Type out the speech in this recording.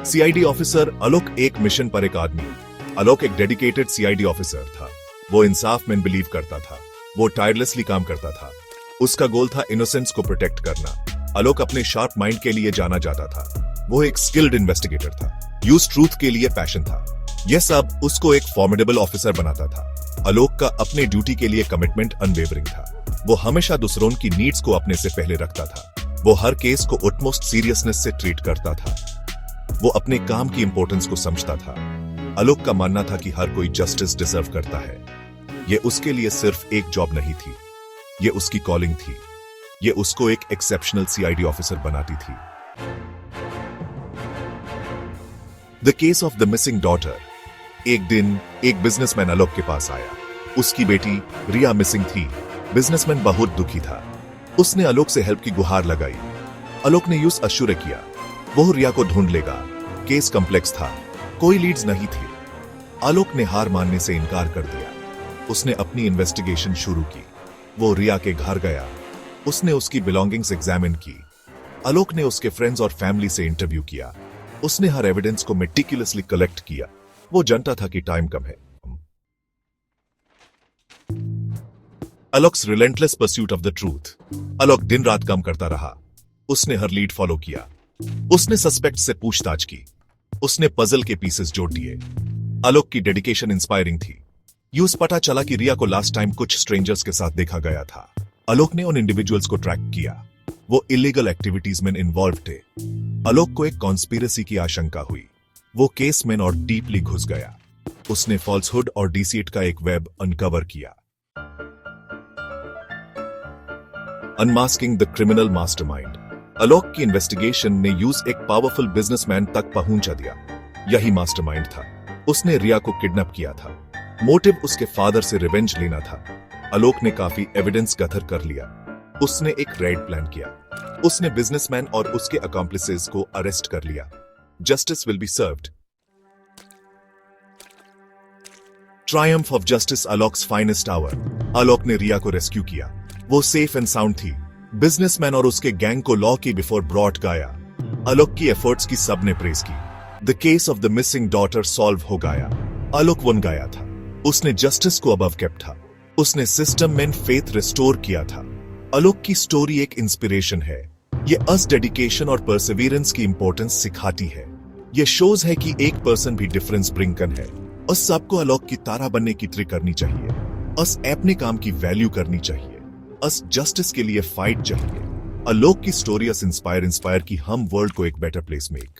CID officer आलोक एक mission पर एक आदमी। आलोक एक डेडिकेटेड सीआईडी ऑफिसर था। वो इंसाफ में बिलीव करता था। वो टायरलेसली काम करता था। उसका गोल था इनोसेंस को प्रोटेक्ट करना। आलोक अपने शार्प माइंड के लिए जाना जाता था। वो एक स्किल्ड इन्वेस्टिगेटर था। यूज ट्रूथ के लिए पैशन था। यह सब उसको एक फॉर्मिडेबल ऑफिसर बनाता था। आलोक का अपने ड्यूटी के लिए कमिटमेंट अनवेवरिंग था। वो हमेशा दूसरों की नीड्स को अपने से पहले रखता था। वो हर केस को उटमोस्ट सीरियसनेस से ट्रीट करता था। वो अपने काम की इंपॉर्टेंस को समझता था। आलोक का मानना था कि हर कोई जस्टिस डिजर्व करता है। ये उसके लिए सिर्फ एक जॉब नहीं थी, ये उसकी कॉलिंग थी। ये उसको एक एक्सेप्शनल सीआईडी ऑफिसर बनाती थी। The case of the missing daughter. एक दिन एक बिजनेसमैन आलोक के पास आया। उसकी बेटी रिया मिसिंग थी। बिजनेसमैन बहुत दुखी था। उसने आलोक से हेल्प की गुहार लगाई। आलोक ने यूं अश्योर किया वो रिया को ढूंढ लेगा। केस कॉम्प्लेक्स था, कोई लीड्स नहीं थी। आलोक ने हार मानने से इनकार कर दिया। उसने अपनी इन्वेस्टिगेशन शुरू की। वो रिया के घर गया। उसने उसकी बिलोंगिंग्स एग्जामिन की। आलोक ने उसके फ्रेंड्स और फैमिली से इंटरव्यू किया। उसने हर एविडेंस को मेटिकुलसली कलेक्ट किया। वो जानता था कि टाइम कम है। Alok's relentless pursuit of the truth. Alok दिन रात काम करता रहा। उसने हर लीड फॉलो किया। उसने सस्पेक्ट से पूछताछ की। उसने पजल के पीसेस जोड़ दिए। आलोक की डेडिकेशन इंस्पायरिंग थी। यूं पता चला कि रिया को लास्ट टाइम कुछ स्ट्रेंजर्स के साथ देखा गया था। आलोक ने उन इंडिविजुअल्स को ट्रैक किया। वो इलीगल एक्टिविटीज में इन्वॉल्व थे। आलोक को एक कॉन्स्पिरेसी की आशंका हुई। वो केस में और डीपली घुस गया। उसने फॉल्सहुड और डिसीट का एक वेब अनकवर किया। Unmasking the criminal mastermind. Alok की इन्वेस्टिगेशन ने यूज एक पावरफुल बिजनेसमैन तक पहुंचा दिया। यही मास्टरमाइंड था। उसने रिया को किडनैप किया था। मोटिव उसके फादर से रिवेंज लेना था। आलोक ने काफी एविडेंस गैदर कर लिया। उसने एक रेड प्लान किया। उसने बिजनेसमैन और उसके अकॉम्प्लिसेस को अरेस्ट कर लिया। Justice will be served. Triumph of justice. Alok's finest hour. Alok ने रिया को रेस्क्यू किया। वो सेफ एंड साउंड थी। बिजनेसमैन और उसके गैंग को लॉ की बिफोर ब्रॉट गया। आलोक की एफर्ट्स की सबने प्रेज की। The case of the missing daughter solve हो गया। आलोक वन गया था। उसने जस्टिस को अबव केप्ट था। उसने सिस्टम में फेथ रिस्टोर किया था। आलोक की स्टोरी एक इंस्पिरेशन है। ये अस डेडिकेशन और परसिवियरेंस की इंपॉर्टेंस सिखाती है। ये शोज है कि एक पर्सन भी डिफरेंस ब्रिंग कर है। अस सबको आलोक की तारा बनने की ट्रिक करनी चाहिए। अस अपने काम की वैल्यू करनी चाहिए। अस जस्टिस के लिए फाइट चाहिए। आलोक की स्टोरी अस इंस्पायर की हम वर्ल्ड को एक बेटर प्लेस मेक।